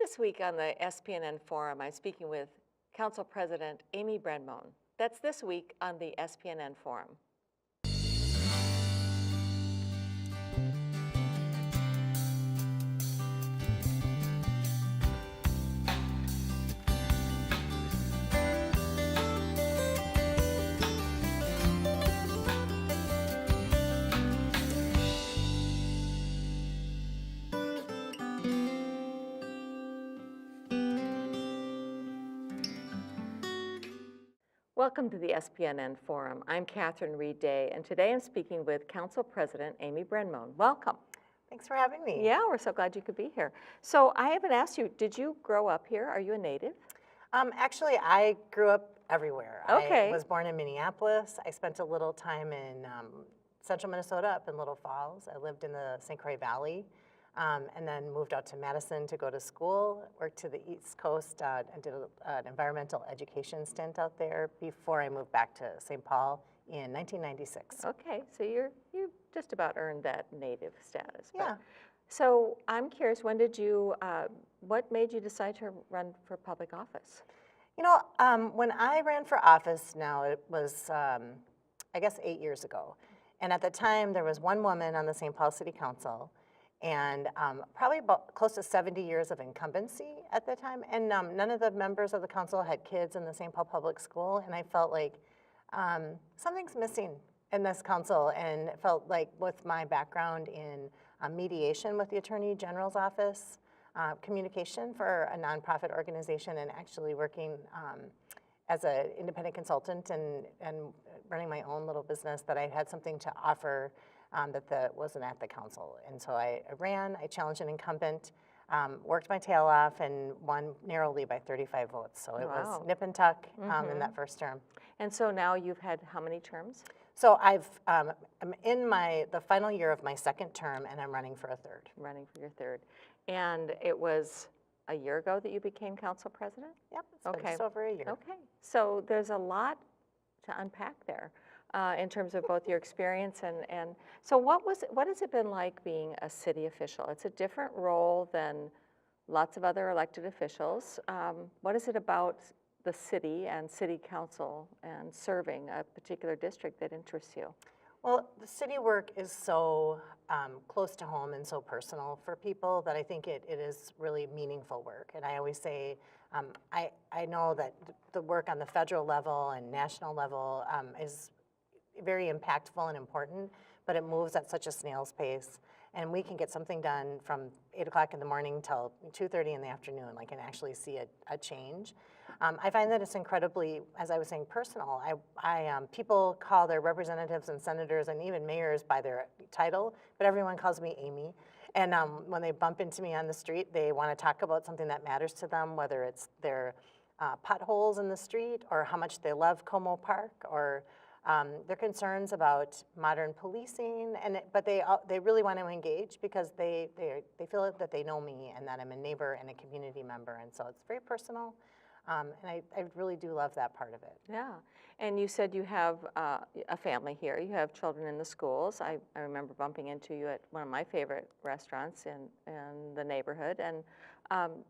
This week on the SPNN Forum, I'm speaking with Council President Amy Brendemoen. That's this week on the SPNN Forum. Welcome to the SPNN Forum. I'm Reid, and today I'm speaking with Council President Amy Brendemoen. Welcome. Thanks for having me. Yeah, we're so glad you could be here. So I haven't asked you, did you grow up here? Are you a native? Actually, I grew up everywhere. Okay. I was born in Minneapolis. I spent a little time in central Minnesota, up in Little Falls. I lived in the St. Croix Valley, and then moved out to Madison to go to school, worked to the East Coast, and did an environmental education stint out there before I moved back to St. Paul in 1996. Okay, so you just about earned that native status. Yeah. So I'm curious, when did you, what made you decide to run for public office? You know, when I ran for office now, it was, I guess, 8 years ago. And at the time, there was one woman on the St. Paul City Council, and probably about close to 70 years of incumbency at the time. And none of the members of the council had kids in the St. Paul Public School, and I felt like something's missing in this council, and it felt like with my background in mediation with the Attorney General's office, communication for a nonprofit organization, and actually working as an independent consultant and running my own little business, that I had something to offer that wasn't at the council. And so I ran, I challenged an incumbent, worked my tail off, and won narrowly by 35 votes. So it was nip and tuck in that first term. And so now you've had how many terms? So I'm in the final year of my second term, and I'm running for a third. Running for your third. And it was a year ago that you became council president? Yep, it's been just over a year. Okay, so there's a lot to unpack there in terms of both your experience and so what has it been like being a city official? It's a different role than lots of other elected officials. What is it about the city and city council and serving a particular district that interests you? Well, the city work is so close to home and so personal for people that I think it is really meaningful work. And I always say, I know that the work on the federal level and national level is very impactful and important, but it moves at such a snail's pace. And we can get something done from 8 o'clock in the morning till 2:30 in the afternoon, like, and actually see a change. I find that it's incredibly, as I was saying, personal. People call their representatives and senators and even mayors by their title, but everyone calls me Amy. And when they bump into me on the street, they want to talk about something that matters to them, whether it's their potholes in the street, or how much they love Como Park, or their concerns about modern policing, but they really want to engage because they feel that they know me and that I'm a neighbor and a community member, and so it's very personal, and I really do love that part of it. Yeah, and you said you have a family here. You have children in the schools. I remember bumping into you at one of my favorite restaurants in the neighborhood, and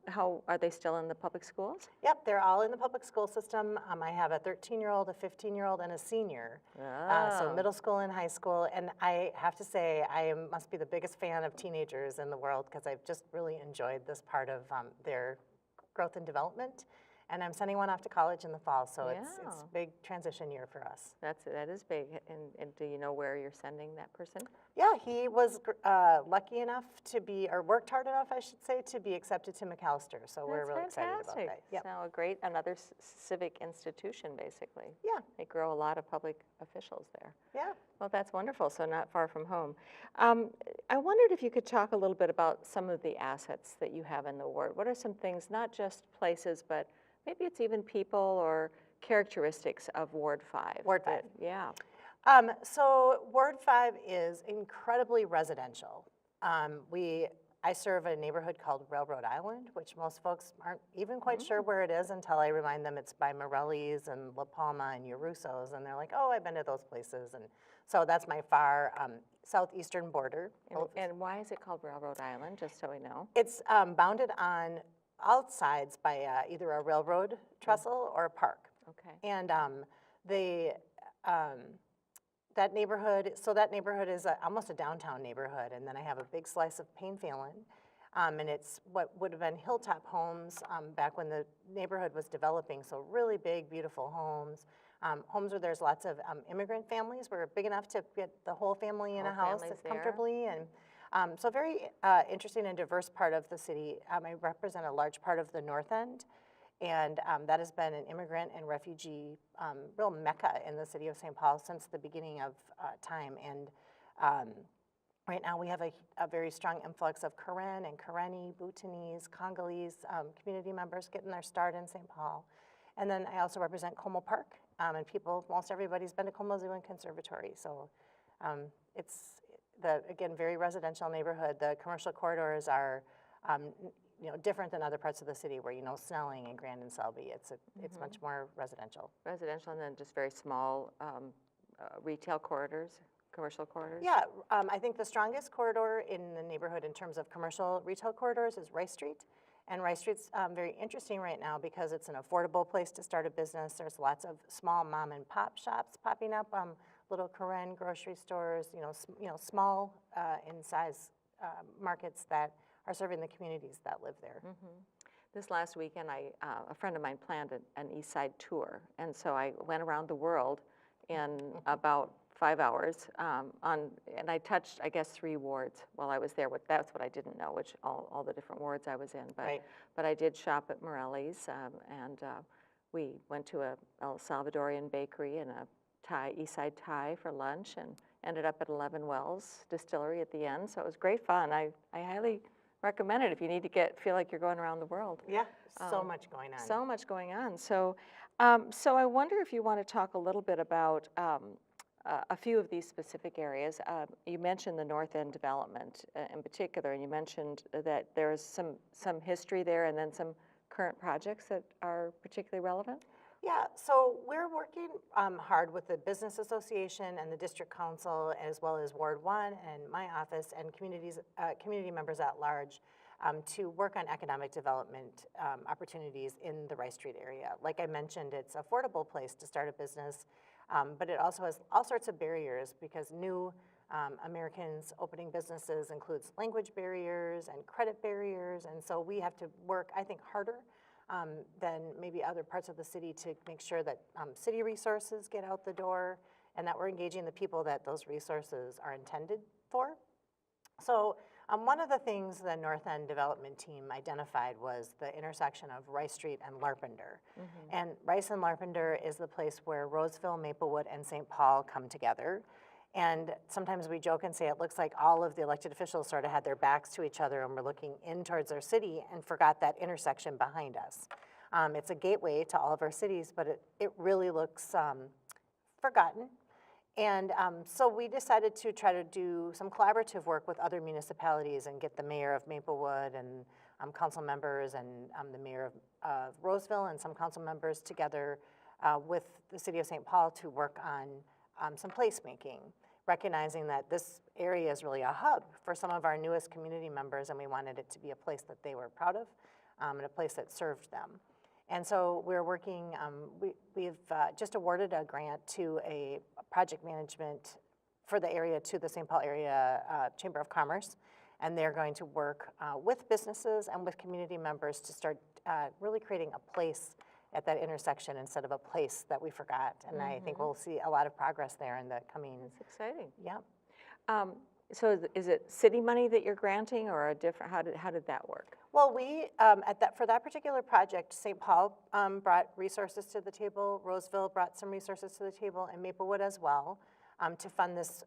how are they still in the public schools? Yep, they're all in the public school system. I have a 13-year-old, a 15-year-old, and a senior. So middle school and high school. And I have to say, I must be the biggest fan of teenagers in the world, because I've just really enjoyed this part of their growth and development. And I'm sending one off to college in the fall, so it's a big transition year for us. That is big. And do you know where you're sending that person? Yeah, he was lucky enough to be, or worked hard enough, I should say, to be accepted to McAllister. So we're really excited about that. Yep. Now another civic institution, basically. Yeah. They grow a lot of public officials there. Yeah. Well, that's wonderful, so not far from home. I wondered if you could talk a little bit about some of the assets that you have in the ward. What are some things, not just places, but maybe it's even people or characteristics of Ward 5? Ward 5. Yeah. So Ward 5 is incredibly residential. I serve a neighborhood called Railroad Island, which most folks aren't even quite sure where it is until I remind them it's by Morelli's and La Palma and Urusso's, and they're like, oh, I've been to those places. And so that's my far southeastern border. And why is it called Railroad Island, just so we know? It's bounded on outsides by either a railroad trestle or a park. Okay. And they, that neighborhood is almost a downtown neighborhood. And then I have a big slice of Plain Phelan. And it's what would have been hilltop homes back when the neighborhood was developing. So really big, beautiful homes. Homes where there's lots of immigrant families. We're big enough to get the whole family in a house comfortably. And so very interesting and diverse part of the city. I represent a large part of the North End. And that has been an immigrant and refugee real mecca in the city of St. Paul since the beginning of time. And right now we have a very strong influx of Karen and Karenni, Bhutanese, Congolese community members getting their start in St. Paul. And then I also represent Como Park, and most everybody's been to Como Zoo and Conservatory. So it's, again, very residential neighborhood. The commercial corridors are different than other parts of the city where, Snelling and Grand and Selby. It's much more residential. Residential, and then just very small retail corridors, commercial corridors? Yeah, I think the strongest corridor in the neighborhood in terms of commercial retail corridors is Rice Street. And Rice Street's very interesting right now because it's an affordable place to start a business. There's lots of small mom and pop shops popping up, little Karen grocery stores, small in size markets that are serving the communities that live there. This last weekend, a friend of mine planned an East Side tour, and so I went around the world in about 5 hours, and I touched, I guess, 3 wards while I was there. That's what I didn't know, which all the different wards I was in. But I did shop at Morelli's, and we went to a El Salvadorian bakery and a East Side Thai for lunch, and ended up at 11 Wells Distillery at the end. So it was great fun. I highly recommend it if you need to feel like you're going around the world. Yeah, so much going on. So much going on. So, so I wonder if you want to talk a little bit about a few of these specific areas. You mentioned the North End development in particular, and you mentioned that there's some history there and then some current projects that are particularly relevant. Yeah, so we're working hard with the Business Association and the District Council, as well as Ward 1 and my office and community members at large to work on economic development opportunities in the Rice Street area. Like I mentioned, it's an affordable place to start a business, but it also has all sorts of barriers because new Americans opening businesses includes language barriers and credit barriers, and so we have to work, I think, harder than maybe other parts of the city to make sure that city resources get out the door and that we're engaging the people that those resources are intended for. So one of the things the North End development team identified was the intersection of Rice Street and Larpenteur. And Rice and Larpenteur is the place where Roseville, Maplewood, and St. Paul come together. And sometimes we joke and say it looks like all of the elected officials sort of had their backs to each other and were looking in towards our city and forgot that intersection behind us. It's a gateway to all of our cities, but it really looks forgotten. And so we decided to try to do some collaborative work with other municipalities and get the mayor of Maplewood and council members and the mayor of Roseville and some council members together with the city of St. Paul to work on some placemaking, recognizing that this area is really a hub for some of our newest community members, and we wanted it to be a place that they were proud of and a place that served them. And so we're working, we've just awarded a grant to a project management for the area to the St. Paul Area Chamber of Commerce, and they're going to work with businesses and with community members to start really creating a place at that intersection instead of a place that we forgot. And I think we'll see a lot of progress there in the coming. It's exciting. Yeah. So is it city money that you're granting, or a different? How did that work? Well, we for that particular project, St. Paul brought resources to the table. Roseville brought some resources to the table, and Maplewood as well, to fund this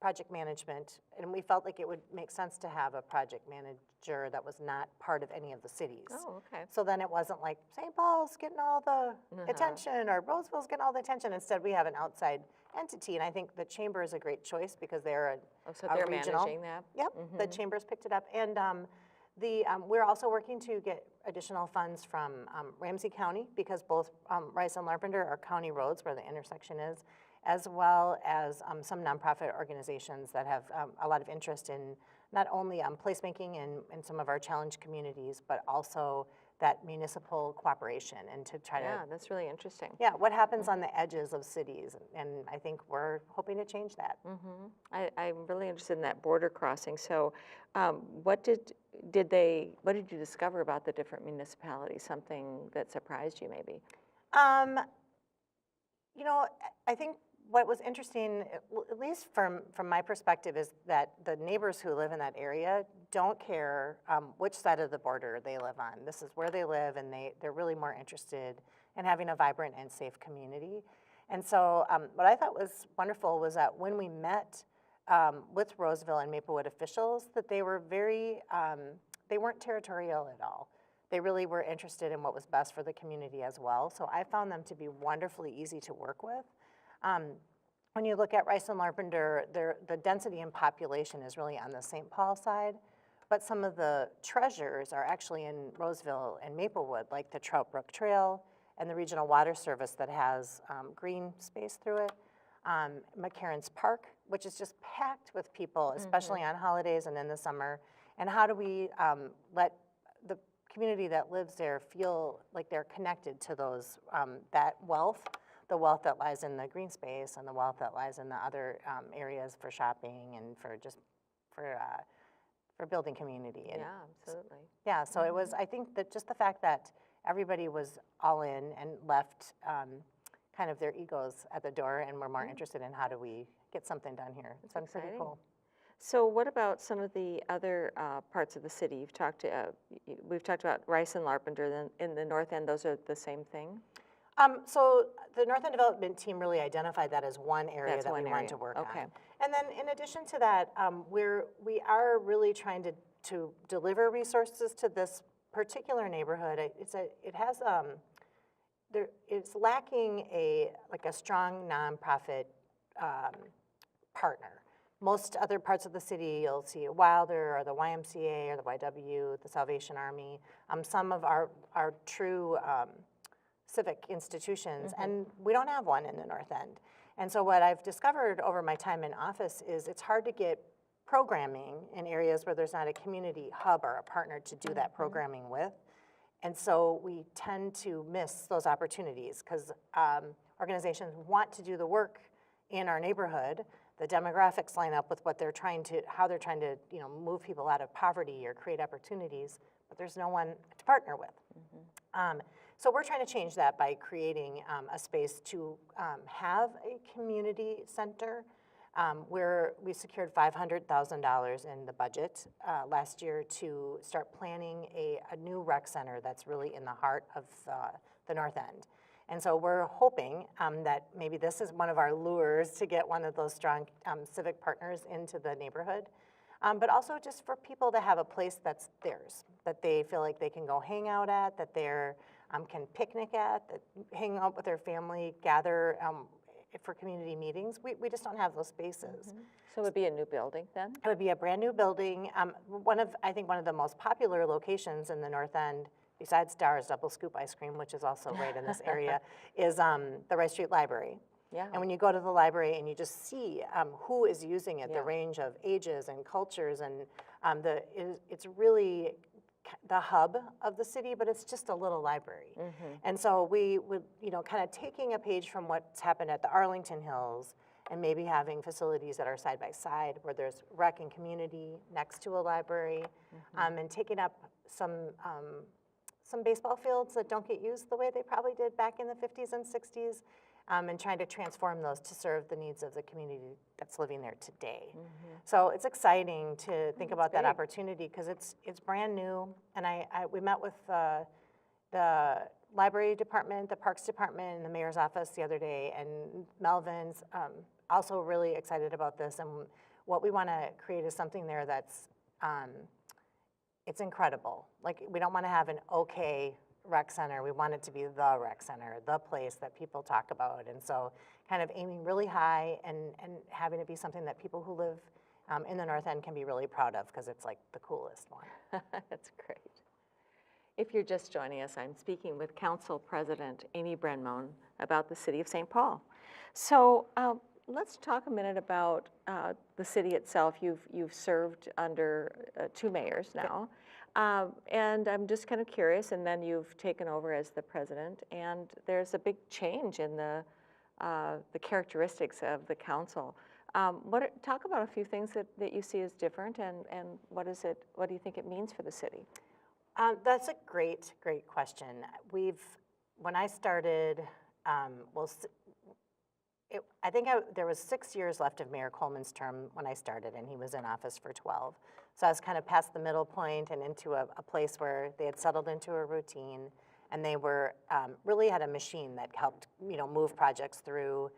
project management. And we felt like it would make sense to have a project manager that was not part of any of the cities. Oh, okay. So then it wasn't like St. Paul's getting all the attention or Roseville's getting all the attention. Instead, we have an outside entity, and I think the chamber is a great choice because they're they're regional. managing that. Yep, the chamber's picked it up, and we're also working to get additional funds from Ramsey County because both Rice and Larpenteur are county roads where the intersection is, as well as some nonprofit organizations that have a lot of interest in not only placemaking in some of our challenge communities, but also that municipal cooperation and to try Yeah, to, that's really interesting. yeah, what happens on the edges of cities. And I think we're hoping to change that. I'm really interested in that border crossing. So, what did you discover about the different municipalities? Something that surprised you, maybe? Um, You know, I think what was interesting, at least from my perspective, is that the neighbors who live in that area don't care which side of the border they live on. This is where they live, and they're really more interested in having a vibrant and safe community. And so what I thought was wonderful was that when we met with Roseville and Maplewood officials, that they were they weren't territorial at all. They really were interested in what was best for the community as well. So I found them to be wonderfully easy to work with. When you look at Rice and Larpenteur, the density in population is really on the St. Paul side, but some of the treasures are actually in Roseville and Maplewood, like the Trout Brook Trail and the Regional Water Service that has green space through it. McCarran's Park, which is just packed with people, especially on holidays and in the summer. And how do we let the community that lives there feel like they're connected to those, that wealth, the wealth that lies in the green space and the wealth that lies in the other areas for shopping and for just for building community. And Yeah, absolutely. yeah, so it was, I think that just the fact that everybody was all in and left kind of their egos at the door and were more interested in how do we get something done here. It's been pretty cool. So what about some of the other parts of the city? We've talked about Rice and Larpenteur. Then in the north end, those are the same thing? So the North End Development Team really identified that as one area That's that we one wanted area. to work Okay. on. And then in addition to that, we are really trying to deliver resources to this particular neighborhood. It's lacking a strong nonprofit partner. Most other parts of the city, you'll see Wilder or the YMCA or the YW, the Salvation Army, some of our true civic institutions, and we don't have one in the North End. And so what I've discovered over my time in office is it's hard to get programming in areas where there's not a community hub or a partner to do that programming with. And so we tend to miss those opportunities because organizations want to do the work in our neighborhood. The demographics line up with what how they're trying to move people out of poverty or create opportunities, but there's no one to partner with. So we're trying to change that by creating a space to have a community center where we secured $500,000 in the budget last year to start planning a new rec center that's really in the heart of the North End. And so we're hoping that maybe this is one of our lures to get one of those strong civic partners into the neighborhood, but also just for people to have a place that's theirs, that they feel like they can go hang out at, that they're can picnic at, that hang out with their family, gather for community meetings. We just don't have those spaces. So it would be a new building then? It would be a brand new building. I think one of the most popular locations in the North End, besides Dar's Double Scoop Ice Cream, which is also right in this area, is the Rice Street Library. Yeah. And when you go to the library and you just see who is using it, Yeah. the range of ages and cultures, and it's really the hub of the city, but it's just a little library. And so we would, kind of taking a page from what's happened at the Arlington Hills and maybe having facilities that are side by side where there's rec and community next to a library, and taking up some baseball fields that don't get used the way they probably did back in the 50s and 60s, and trying to transform those to serve the needs of the community that's living there today. So it's exciting to think about that opportunity because it's brand new. And we met with the library department, the parks department, and the mayor's office the other day, and Melvin's also really excited about this. And what we want to create is something there that's it's incredible. Like, we don't want to have an okay rec center. We want it to be the rec center, the place that people talk about. And so kind of aiming really high and having it be something that people who live in the North End can be really proud of because it's like the coolest one. That's great. If you're just joining us, I'm speaking with Council President Amy Brendemoen about the City of St. Paul. So let's talk a minute about the city itself. You've served under 2 mayors now, and I'm just kind of curious. And then you've taken over as the president, and there's a big change in the characteristics of the council. Talk about a few things that you see as different, and what do you think it means for the city? That's a great question. When I started, I think there was 6 years left of Mayor Coleman's term when I started, and he was in office for 12. So I was kind of past the middle point and into a place where they had settled into a routine, and they were really had a machine that helped move projects through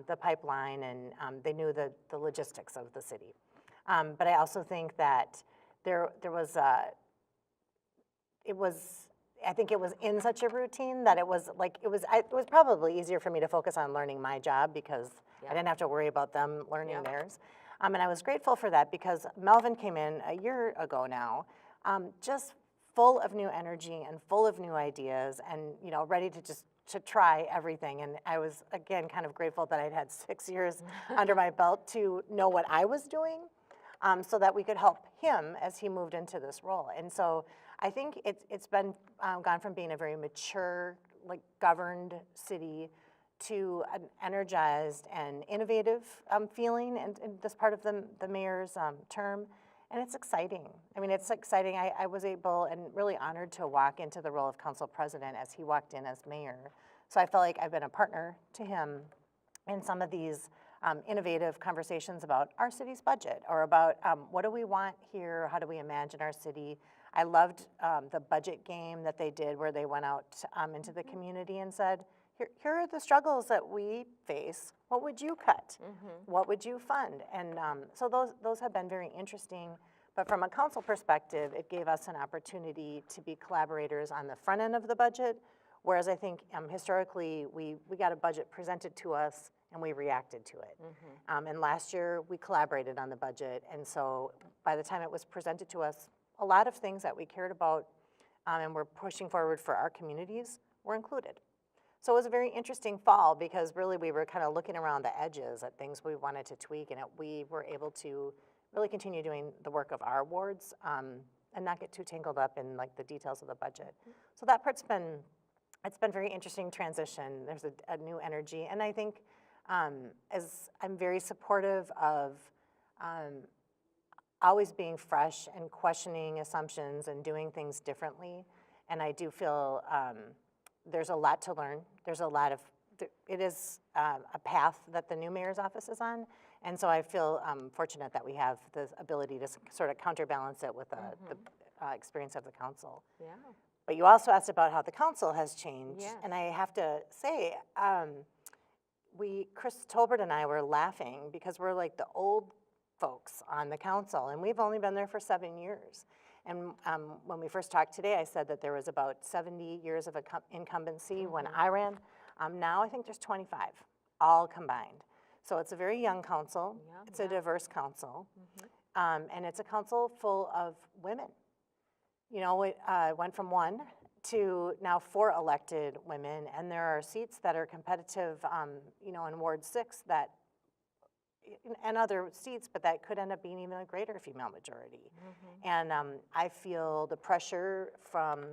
the pipeline, and they knew the logistics of the city. But I also think that I think it was in such a routine that it was probably easier for me to focus on learning my job because I didn't have to worry about them learning theirs. And I was grateful for that because Melvin came in a year ago now, just full of new energy and full of new ideas and ready to try everything. And I was, again, kind of grateful that I'd had 6 years under my belt to know what I was doing so that we could help him as he moved into this role. And so I think it's been gone from being a very mature, governed city to an energized and innovative feeling in this part of the mayor's term. And it's exciting. I mean, it's exciting. I was able and really honored to walk into the role of council president as he walked in as mayor. So I felt like I've been a partner to him in some of these innovative conversations about our city's budget or about what do we want here, how do we imagine our city. I loved the budget game that they did where they went out into the community and said, here are the struggles that we face. What would you cut? What would you fund? And so those have been very interesting. But from a council perspective, it gave us an opportunity to be collaborators on the front end of the budget, whereas I think historically we got a budget presented to us and we reacted to it. And last year we collaborated on the budget, and so by the time it was presented to us, a lot of things that we cared about and were pushing forward for our communities were included. So it was a very interesting fall because really we were kind of looking around the edges at things we wanted to tweak, and we were able to really continue doing the work of our wards and not get too tangled up in the details of the budget. So that part's been very interesting transition. There's a new energy, and I think as I'm very supportive of always being fresh and questioning assumptions and doing things differently. And I do feel there's a lot to learn. It is a path that the new mayor's office is on. And so I feel fortunate that we have the ability to sort of counterbalance it with the experience of the council. Yeah. But you also asked about how the council has changed. Yes. And I have to say, Chris Tolbert and I were laughing because we're like the old folks on the council, and we've only been there for 7 years. And when we first talked today, I said that there was about 70 years of incumbency when I ran. Now I think there's 25, all combined. So it's a very young council. It's a diverse council. And it's a council full of women. It went from 1 to now 4 elected women, and there are seats that are competitive, in Ward 6 and other seats, but that could end up being even a greater female majority. And I feel the pressure from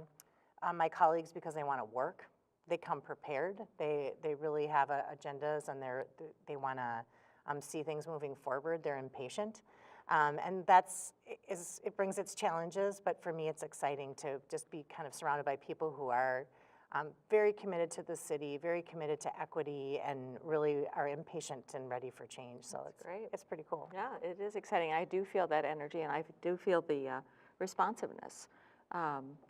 my colleagues because they want to work. They come prepared. They really have agendas, and they want to see things moving forward. They're impatient. And it brings its challenges, but for me it's exciting to just be kind of surrounded by people who are very committed to the city, very committed to equity, and really are impatient and ready for change. So it's pretty cool. Yeah, it is exciting. I do feel that energy, and I do feel the responsiveness,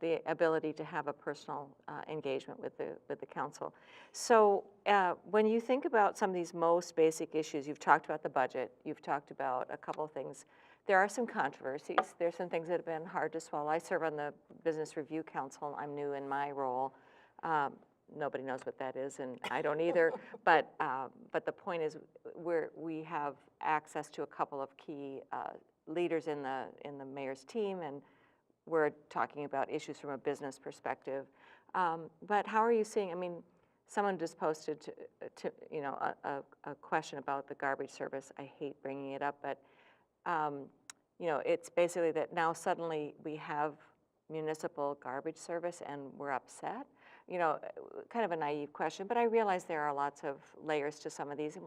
the ability to have a personal engagement with the council. So when you think about some of these most basic issues, you've talked about the budget, you've talked about a couple of things. There are some controversies. There's some things that have been hard to swallow. I serve on the Business Review Council. I'm new in my role. Nobody knows what that is, and I don't either. But the point is, we have access to a couple of key leaders in the mayor's team, and we're talking about issues from a business perspective. But how are you seeing? I mean, someone just posted you know, a question about the garbage service. I hate bringing it up, but you know, it's basically that now suddenly we have municipal garbage service and we're upset. You know, kind of a naive question, but I realize there are lots of layers to some of these.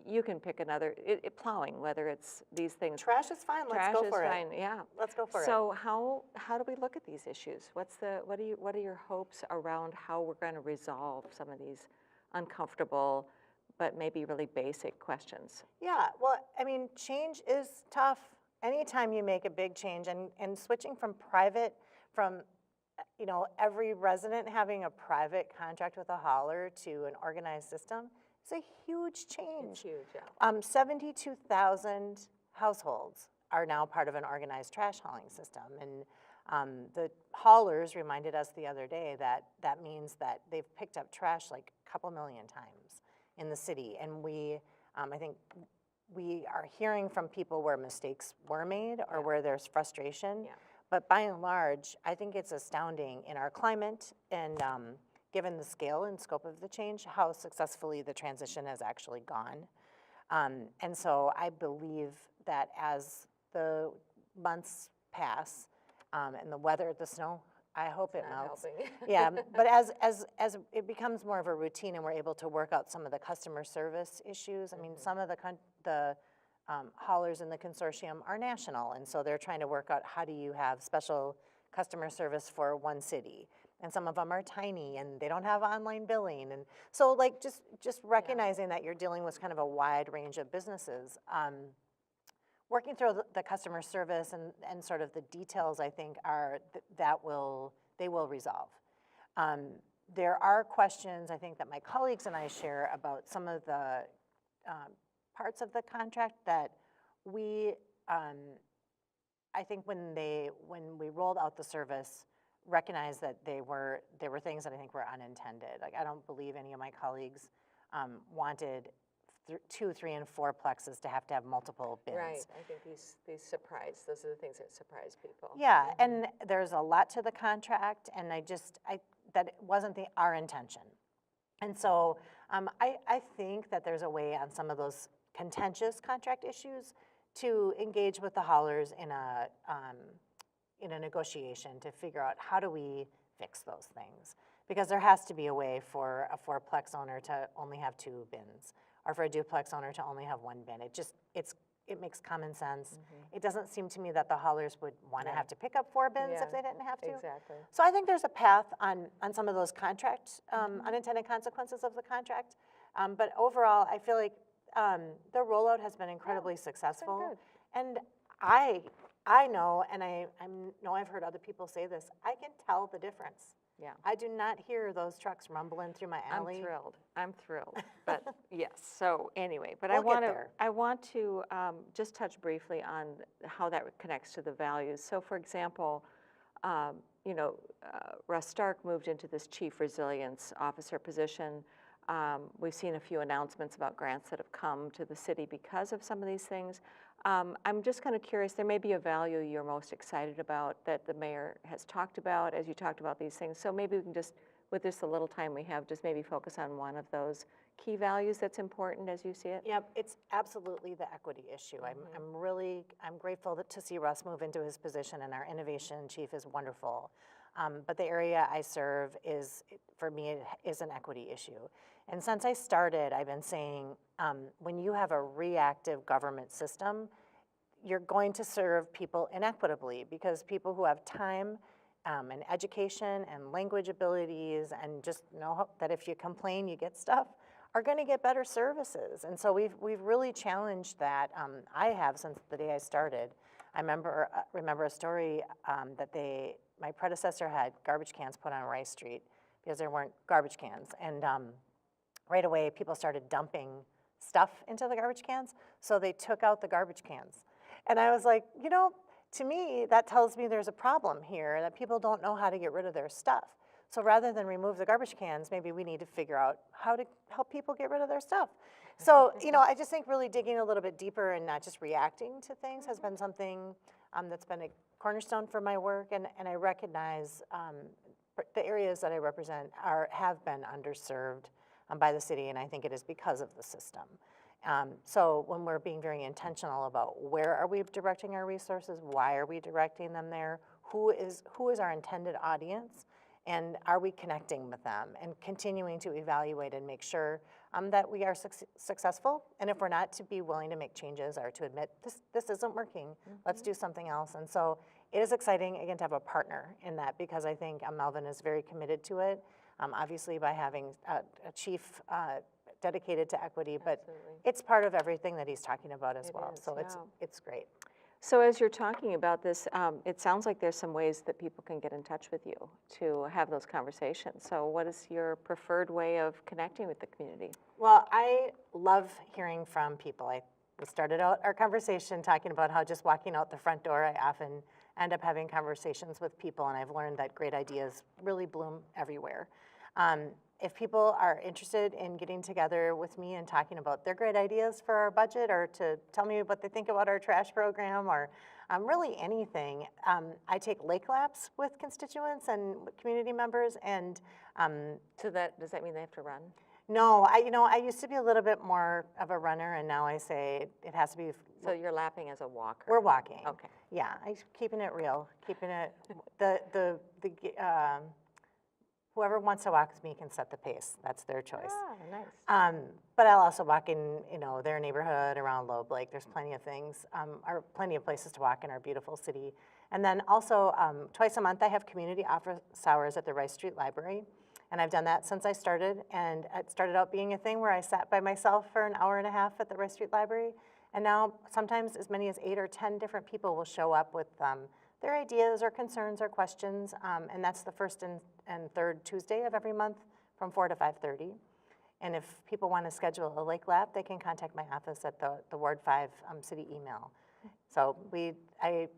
You can pick another, plowing, whether it's these things. Trash is fine, let's Trash go is for it. fine, yeah. Let's go for it. So how do we look at these issues? What are your hopes around how we're going to resolve some of these uncomfortable but maybe really basic questions? Yeah, well, I mean, change is tough. Anytime you make a big change, and switching from private, you know, every resident having a private contract with a hauler to an organized system, it's a huge change. It's huge, yeah. 72,000 households are now part of an organized trash hauling system. And the haulers reminded us the other day that that means that they've picked up trash like a couple million times in the city. And I think we are hearing from people where mistakes were made or where there's frustration. Yeah. But by and large, I think it's astounding in our climate and given the scale and scope of the change, how successfully the transition has actually gone. And so I believe that as the months pass and the weather, the snow, I hope it melts. Yeah, but as it becomes more of a routine and we're able to work out some of the customer service issues, I mean, some of the haulers in the consortium are national, and so they're trying to work out how do you have special customer service for one city. And some of them are tiny and they don't have online billing. And so like just recognizing that you're dealing with kind of a wide range of businesses. Working through the customer service and sort of the details, I think, are they will resolve. There are questions, I think, that my colleagues and I share about some of the parts of the contract that we, I think when we rolled out the service, recognized that there were things that I think were unintended. Like I don't believe any of my colleagues wanted 2, 3, and 4 plexes to have multiple bins. Right, I think those are the things that surprise people. Yeah, and there's a lot to the contract, and that it wasn't our intention. And so I think that there's a way on some of those contentious contract issues to engage with the haulers in a negotiation to figure out how do we fix those things. Because there has to be a way for a 4-plex owner to only have 2 bins, or for a duplex owner to only have 1 bin. It makes common sense. It doesn't seem to me that the haulers would want to have to pick up 4 bins if they didn't have to. Exactly. So I think there's a path on some of those contract, unintended consequences of the contract. But overall, I feel like the rollout has been incredibly successful. good. And I know, and I know I've heard other people say this, I can tell the difference. Yeah. I do not hear those trucks rumbling through my alley. I'm thrilled, but yes, so anyway, but We'll get there. I want to just touch briefly on how that connects to the values. So for example, you know, Russ Stark moved into this Chief Resilience Officer position. We've seen a few announcements about grants that have come to the city because of some of these things. I'm just kind of curious, there may be a value you're most excited about that the mayor has talked about as you talked about these things. So maybe we can just, with this a little time we have, just maybe focus on one of those key values that's important as you see it. Yep, it's absolutely the equity issue. I'm grateful to see Russ move into his position, and our innovation chief is wonderful. But the area I serve for me, it is an equity issue. And since I started, I've been saying, when you have a reactive government system, you're going to serve people inequitably, because people who have time and education and language abilities and just know that if you complain, you get stuff, are going to get better services. And so we've really challenged that. I have since the day I started. I remember a story that my predecessor had garbage cans put on Rice Street because there weren't garbage cans. And right away, people started dumping stuff into the garbage cans, so they took out the garbage cans. And I was like, you know, to me, that tells me there's a problem here, that people don't know how to get rid of their stuff. So rather than remove the garbage cans, maybe we need to figure out how to help people get rid of their stuff. So, you know, I just think really digging a little bit deeper and not just reacting to things has been something that's been a cornerstone for my work. And I recognize the areas that I represent have been underserved by the city, and I think it is because of the system. So when we're being very intentional about where are we directing our resources, why are we directing them there, who is our intended audience, and are we connecting with them and continuing to evaluate and make sure that we are successful, and if we're not, to be willing to make changes or to admit this isn't working, let's do something else. And so it is exciting, again, to have a partner in that, because I think Melvin is very committed to it, obviously by having a chief dedicated to equity, but Absolutely. it's part of everything that he's talking about as It well. is, So yeah. it's great. So as you're talking about this, it sounds like there's some ways that people can get in touch with you to have those conversations. So what is your preferred way of connecting with the community? Well, I love hearing from people. We started out our conversation talking about how just walking out the front door, I often end up having conversations with people, and I've learned that great ideas really bloom everywhere. If people are interested in getting together with me and talking about their great ideas for our budget, or to tell me what they think about our trash program, or really anything, I take lake laps with constituents and community members. And So does that mean they have to run? no, I used to be a little bit more of a runner, and now I say it has to be. So you're lapping as a walker? We're walking. Okay. Yeah, keeping it real, keeping it, whoever wants to walk with me can set the pace. That's their choice. Ah, nice. But I'll also walk in, their neighborhood around Loeb Lake. There's plenty of things, or plenty of places to walk in our beautiful city. And then also, twice a month, I have community office hours at the Rice Street Library. And I've done that since I started. And it started out being a thing where I sat by myself for an hour and a half at the Rice Street Library. And now sometimes as many as 8 or 10 different people will show up with their ideas or concerns or questions. And that's the first and third Tuesday of every month from 4 to 5:30. And if people want to schedule a lake lap, they can contact my office at the Ward 5 city email. So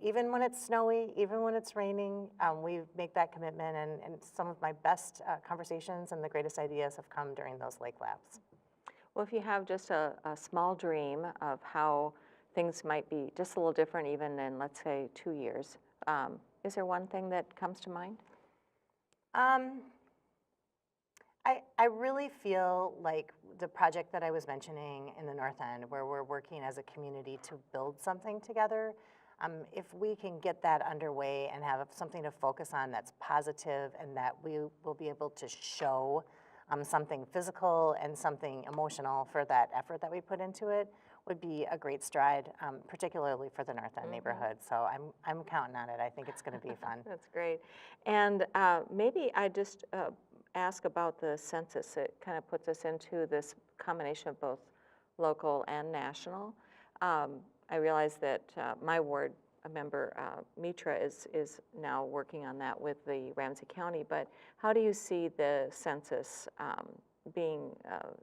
even when it's snowy, even when it's raining, we make that commitment, and some of my best conversations and the greatest ideas have come during those lake laps. Well, if you have just a small dream of how things might be just a little different even in, let's say, 2 years, is there one thing that comes to mind? I really feel like the project that I was mentioning in the North End, where we're working as a community to build something together, if we can get that underway and have something to focus on that's positive, and that we will be able to show something physical and something emotional for that effort that we put into it, would be a great stride, particularly for the North End neighborhood. So I'm counting on it. I think it's going to be fun. That's great. And maybe I just ask about the census. It kind of puts us into this combination of both local and national. I realize that my ward member, Mitra, is now working on that with the Ramsey County, but how do you see the census being,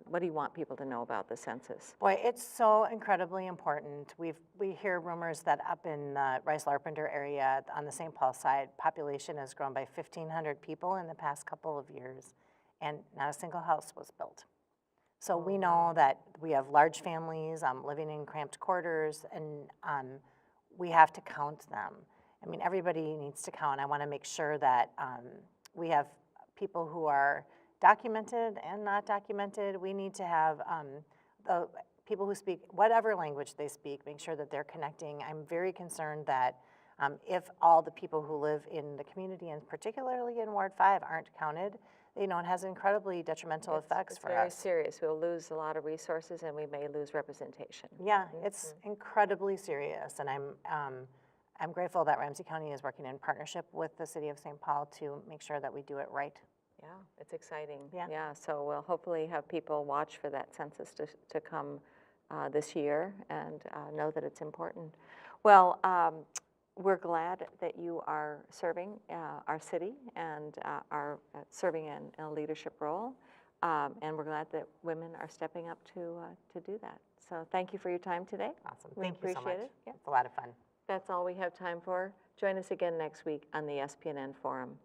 what do you want people to know about the census? Boy, it's so incredibly important. We hear rumors that up in the Rice-Larpenter area on the St. Paul side, population has grown by 1,500 people in the past couple of years, and not a single house was built. So we know that we have large families living in cramped quarters, and we have to count them. I mean, everybody needs to count. I want to make sure that we have people who are documented and not documented. We need to have the people who speak whatever language they speak, make sure that they're connecting. I'm very concerned that if all the people who live in the community, and particularly in Ward 5, aren't counted, it has incredibly detrimental effects for us. It's very serious. We'll lose a lot of resources, and we may lose representation. Yeah, it's incredibly serious, and I'm grateful that Ramsey County is working in partnership with the City of St. Paul to make sure that we do it right. Yeah, it's exciting. Yeah. So we'll hopefully have people watch for that census to come this year and know that it's important. Well, we're glad that you are serving our city and are serving in a leadership role, and we're glad that women are stepping up to do that. So thank you for your time today. Awesome. We Thank you so much. appreciate it. Yeah. It's a lot of fun. That's all we have time for. Join us again next week on the SPNN Forum.